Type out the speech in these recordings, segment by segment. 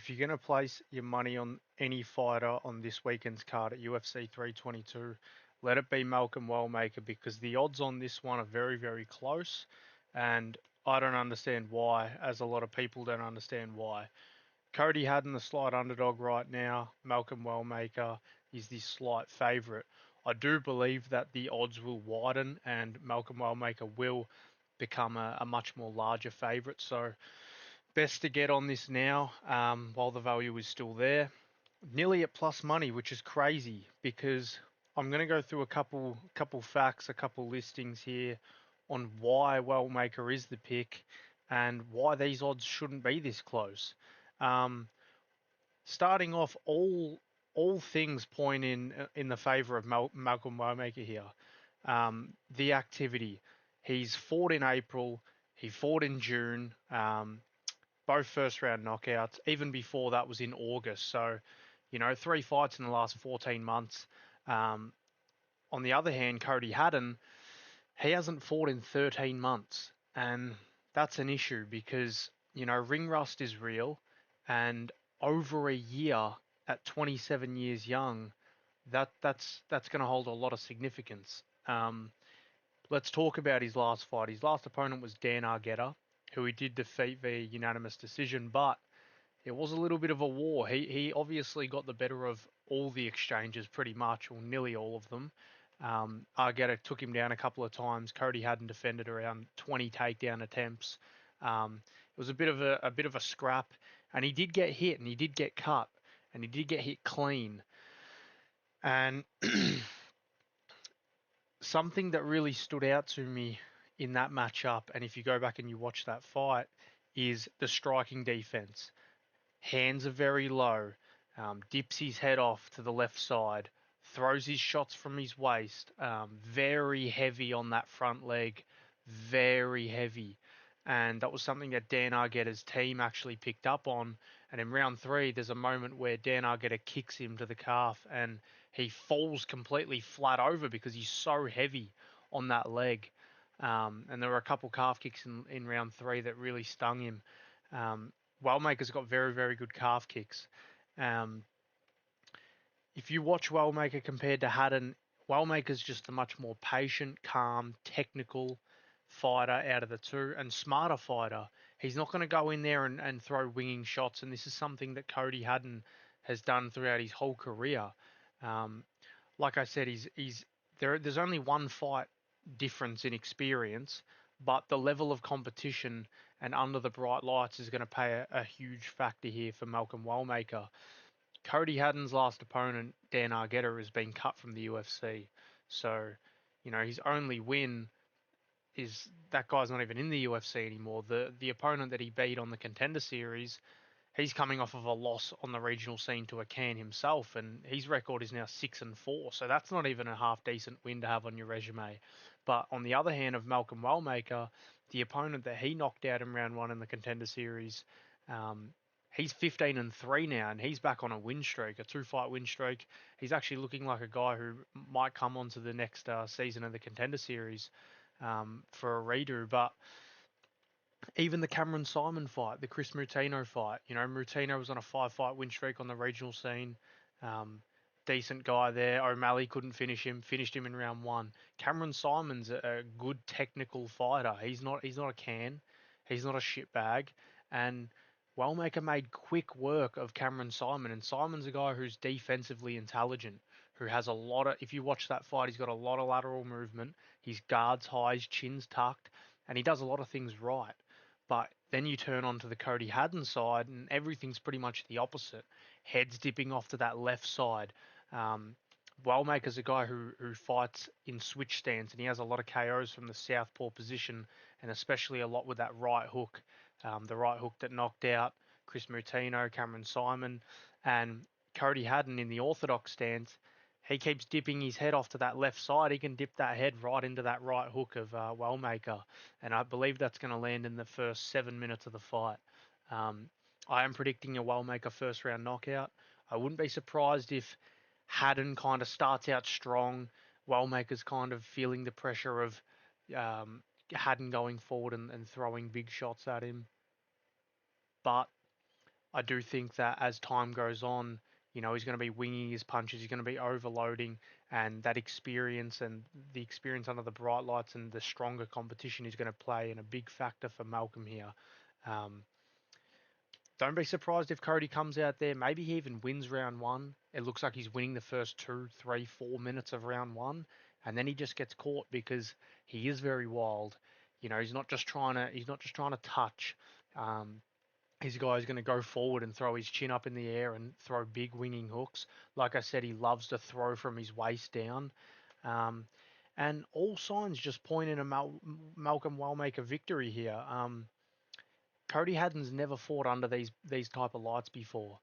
if you're going to place your money on any fighter on this weekend's card at UFC 322, let it be Malcolm Wellmaker because the odds on this one are very, very close. And I don't understand why, as a lot of people don't understand why. Cody Haddon, the slight underdog right now. Malcolm Wellmaker is the slight favourite. I do believe that the odds will widen and Malcolm Wellmaker will become a much more larger favourite. So best to get on this now while the value is still there. Nearly at plus money, which is crazy because I'm going to go through a couple facts, a couple listings here on why Wellmaker is the pick and why these odds shouldn't be this close. Um, Starting off, all things point in the favour of Malcolm Wellmaker here. The activity, he's fought in April, he fought in June. Both first round knockouts. Even before that was in August. So, 3 fights in the last 14 months. On the other hand, Cody Haddon, he hasn't fought in 13 months. And that's an issue because, ring rust is real. And over a year at 27 years young, that's going to hold a lot of significance. Let's talk about his last fight. His last opponent was Dan Argueta, who he did defeat via unanimous decision, but it was a little bit of a war. He obviously got the better of all the exchanges, pretty much, or nearly all of them. Argueta took him down a couple of times. Cody hadn't defended around 20 takedown attempts. It was a bit of a scrap, and he did get hit, and he did get cut, and he did get hit clean. And something that really stood out to me in that matchup, and if you go back and you watch that fight, is the striking defense. Hands are very low, dips his head off to the left side, throws his shots from his waist, very heavy on that front leg, very heavy. And that was something that Dan Argueta's team actually picked up on. And in round three, there's a moment where Dan Argueta kicks him to the calf and he falls completely flat over because he's so heavy on that leg. And there were a couple calf kicks in round three that really stung him. Wellmaker's got very, very good calf kicks. If you watch Wellmaker compared to Haddon, Wellmaker's just a much more patient, calm, technical fighter out of the two and smarter fighter. He's not going to go in there and throw winging shots, and this is something that Cody Haddon has done throughout his whole career. Like I said, there's only one fight difference in experience, but the level of competition and under the bright lights is going to play a huge factor here for Malcolm Wellmaker. Cody Haddon's last opponent, Dan Argueta, has been cut from the UFC. So, his only win is that guy's not even in the UFC anymore. The opponent that he beat on the Contender Series, he's coming off of a loss on the regional scene to a can himself, and his record is now 6-4. So that's not even a half decent win to have on your resume. But on the other hand of Malcolm Wellmaker, the opponent that he knocked out in round one in the Contender Series, he's 15-3 now, and he's back on a win streak, a 2-fight win streak. He's actually looking like a guy who might come on to the next season of the Contender Series for a redo. But even the Cameron Simon fight, the Chris Moutinho fight, Moutinho was on a 5-fight win streak on the regional scene. Decent guy there. O'Malley couldn't finish him, finished him in round one. Cameron Simon's a good technical fighter. He's not a can. He's not a shitbag. And Wellmaker made quick work of Cameron Simon, and Simon's a guy who's defensively intelligent, who has a lot of, if you watch that fight, he's got a lot of lateral movement, his guard's high, his chin's tucked, and he does a lot of things right. But then you turn onto the Cody Haddon side, and everything's pretty much the opposite. Head's dipping off to that left side. Wellmaker's a guy who fights in switch stance, and he has a lot of KOs from the southpaw position, and especially a lot with that right hook. The right hook that knocked out Chris Moutinho, Cameron Simon, and Cody Haddon in the orthodox stance. He keeps dipping his head off to that left side. He can dip that head right into that right hook of Wellmaker, and I believe that's going to land in the first 7 minutes of the fight. I am predicting a Wellmaker first round knockout. I wouldn't be surprised if Haddon kind of starts out strong. Wellmaker's kind of feeling the pressure of Haddon going forward and throwing big shots at him. But I do think that as time goes on, he's going to be winging his punches, he's going to be overloading, and that experience and the experience under the bright lights and the stronger competition is going to play in a big factor for Malcolm here. Um, don't be surprised if Cody comes out there. Maybe he even wins round one. It looks like he's winning the first 2, 3, 4 minutes of round one, and then he just gets caught because he is very wild. He's not just trying to touch. Um, his guy's going to go forward and throw his chin up in the air and throw big winging hooks. Like I said, he loves to throw from his waist down. Um, and all signs just point in a Malcolm Wellmaker victory here. Cody Haddon's never fought under these type of lights before.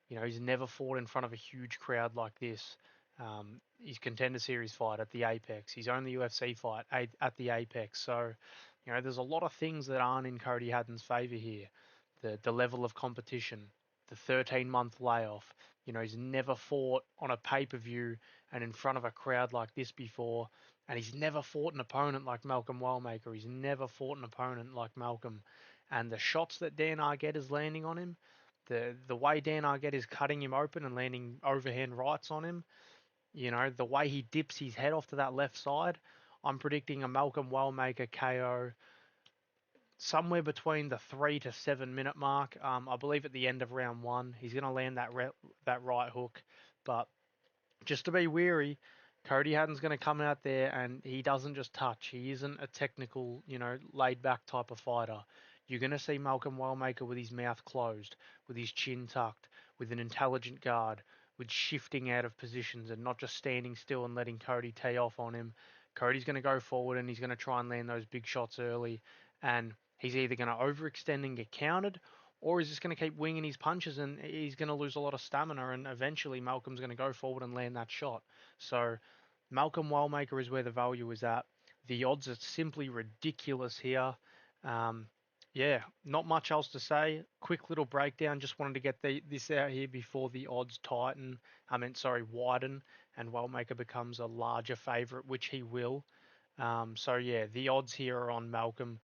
He's never fought in front of a huge crowd like this. His contender series fight at the Apex, his only UFC fight at the Apex. So, there's a lot of things that aren't in Cody Haddon's favor here. The level of competition, the 13-month layoff. He's never fought on a pay-per-view and in front of a crowd like this before. And he's never fought an opponent like Malcolm Wellmaker. He's never fought an opponent like Malcolm. And the shots that Dan Arget is landing on him, the way Dan Arget is cutting him open and landing overhand rights on him, the way he dips his head off to that left side, I'm predicting a Malcolm Wellmaker KO somewhere between the 3 to 7 minute mark. I believe at the end of round one, he's going to land that right hook. But just to be wary, Cody Haddon's going to come out there and he doesn't just touch. He isn't a technical, laid back type of fighter. You're going to see Malcolm Wellmaker with his mouth closed, with his chin tucked, with an intelligent guard, with shifting out of positions and not just standing still and letting Cody tee off on him. Cody's going to go forward and he's going to try and land those big shots early. And he's either going to overextend and get countered, or he's just going to keep winging his punches and he's going to lose a lot of stamina, and eventually Malcolm's going to go forward and land that shot. So Malcolm Wellmaker is where the value is at. The odds are simply ridiculous here. Um, yeah, not much else to say. Quick little breakdown. Just wanted to get this out here before the odds widen, and Wellmaker becomes a larger favourite, which he will. So yeah, the odds here are on Malcolm